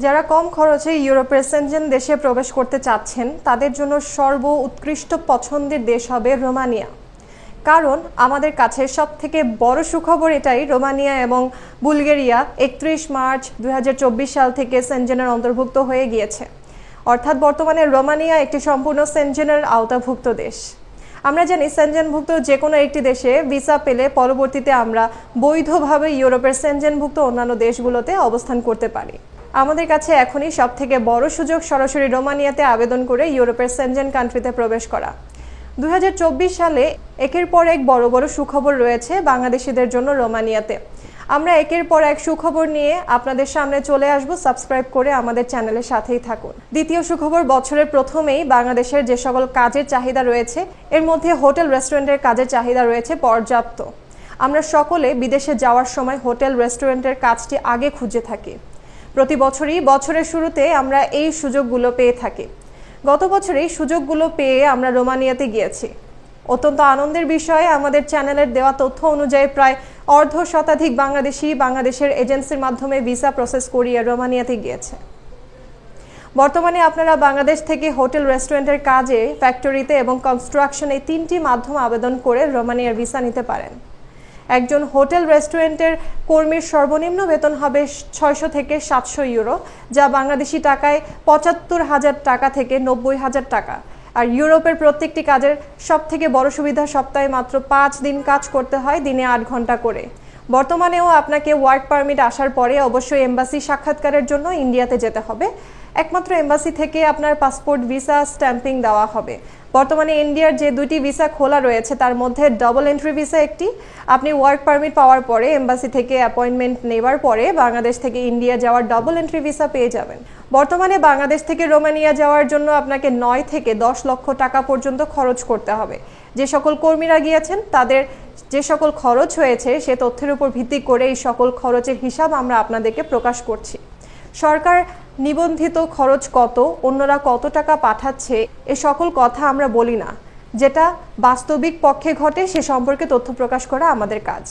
যারা কম খরচে ইউরোপের সেনজেন দেশে প্রবেশ করতে চাচ্ছেন তাদের জন্য উৎকৃষ্ট পছন্দের দেশ হবে রোমানিয়া। কারণ আমাদের কাছে সবথেকে বড় সুখবর এটাই, রোমানিয়া এবং বুলগেরিয়া 31 মার্চ 2024 সাল থেকে সেনজেনের অন্তর্ভুক্ত হয়ে গিয়েছে। অর্থাৎ বর্তমানে রোমানিয়া একটি সম্পূর্ণ সেনজেনের আওতাভুক্ত দেশ। আমরা জানি সেনজেনভুক্ত যে কোনো একটি দেশে ভিসা পেলে পরবর্তীতে আমরা বৈধভাবে ইউরোপের সেনজেনভুক্ত অন্যান্য দেশগুলোতে অবস্থান করতে পারি। আমাদের কাছে এখনই সবথেকে বড় সুযোগ সরাসরি রোমানিয়াতে আবেদন করে ইউরোপের সেনজেন কান্ট্রিতে প্রবেশ করা। 2024 সালে একের পর এক বড় বড় সুখবর রয়েছে বাংলাদেশিদের জন্য রোমানিয়াতে। আমরা একের পর এক সুখবর নিয়ে আপনাদের সামনে চলে আসব। সাবস্ক্রাইব করে আমাদের চ্যানেলের সাথেই থাকুন। দ্বিতীয় সুখবর, বছরের প্রথমেই বাংলাদেশের যে সকল কাজের চাহিদা রয়েছে এর মধ্যে হোটেল রেস্টুরেন্টের কাজের চাহিদা রয়েছে পর্যাপ্ত। আমরা সকলে বিদেশে যাওয়ার সময় হোটেল রেস্টুরেন্টের কাজটি আগে খুঁজে থাকি। প্রতি বছরই বছরের শুরুতে আমরা এই সুযোগগুলো পেয়ে থাকি। গত বছর এই সুযোগগুলো পেয়ে আমরা রোমানিয়াতে গিয়েছি। অত্যন্ত আনন্দের বিষয়ে আমাদের চ্যানেলের দেওয়া তথ্য অনুযায়ী প্রায় অর্ধশতাধিক বাংলাদেশি বাংলাদেশের এজেন্সির মাধ্যমে ভিসা প্রসেস করিয়ে রোমানিয়াতে গিয়েছে। বর্তমানে আপনারা বাংলাদেশ থেকে হোটেল রেস্টুরেন্টের কাজে, ফ্যাক্টরিতে এবং কনস্ট্রাকশনে 3টি মাধ্যম আবেদন করে রোমানিয়ার ভিসা নিতে পারেন। একজন হোটেল রেস্টুরেন্টের কর্মীর সর্বনিম্ন বেতন হবে 600 থেকে 700 ইউরো, যা বাংলাদেশি টাকায় 75,000 টাকা থেকে 90,000 টাকা। আর ইউরোপের প্রত্যেকটি কাজের সবথেকে বড় সুবিধা, সপ্তাহে মাত্র 5 দিন কাজ করতে হয়, দিনে 8 ঘন্টা করে। বর্তমানেও আপনাকে ওয়ার্ক পারমিট আসার পরে অবশ্যই এম্বাসি সাক্ষাৎকারের জন্য ইন্ডিয়াতে যেতে হবে। একমাত্র এম্বাসি থেকে আপনার পাসপোর্ট ভিসা স্ট্যাম্পিং দেওয়া হবে। বর্তমানে ইন্ডিয়ার যে 2টি ভিসা খোলা রয়েছে তার মধ্যে ডবল এন্ট্রি ভিসা একটি। আপনি ওয়ার্ক পারমিট পাওয়ার পরে এম্বাসি থেকে অ্যাপয়েন্টমেন্ট নেওয়ার পরে বাংলাদেশ থেকে ইন্ডিয়া যাওয়ার ডবল এন্ট্রি ভিসা পেয়ে যাবেন। বর্তমানে বাংলাদেশ থেকে রোমানিয়া যাওয়ার জন্য আপনাকে 9 থেকে 10 লক্ষ টাকা পর্যন্ত খরচ করতে হবে। যে সকল কর্মীরা গিয়েছেন তাদের যে সকল খরচ হয়েছে সে তথ্যের উপর ভিত্তি করে এই সকল খরচের হিসাব আমরা আপনাদেরকে প্রকাশ করছি। সরকার নিবন্ধিত খরচ কত, অন্যরা কত টাকা পাঠাচ্ছে, এ সকল কথা আমরা বলি না। যেটা বাস্তবিক পক্ষে ঘটে সে সম্পর্কে তথ্য প্রকাশ করা আমাদের কাজ।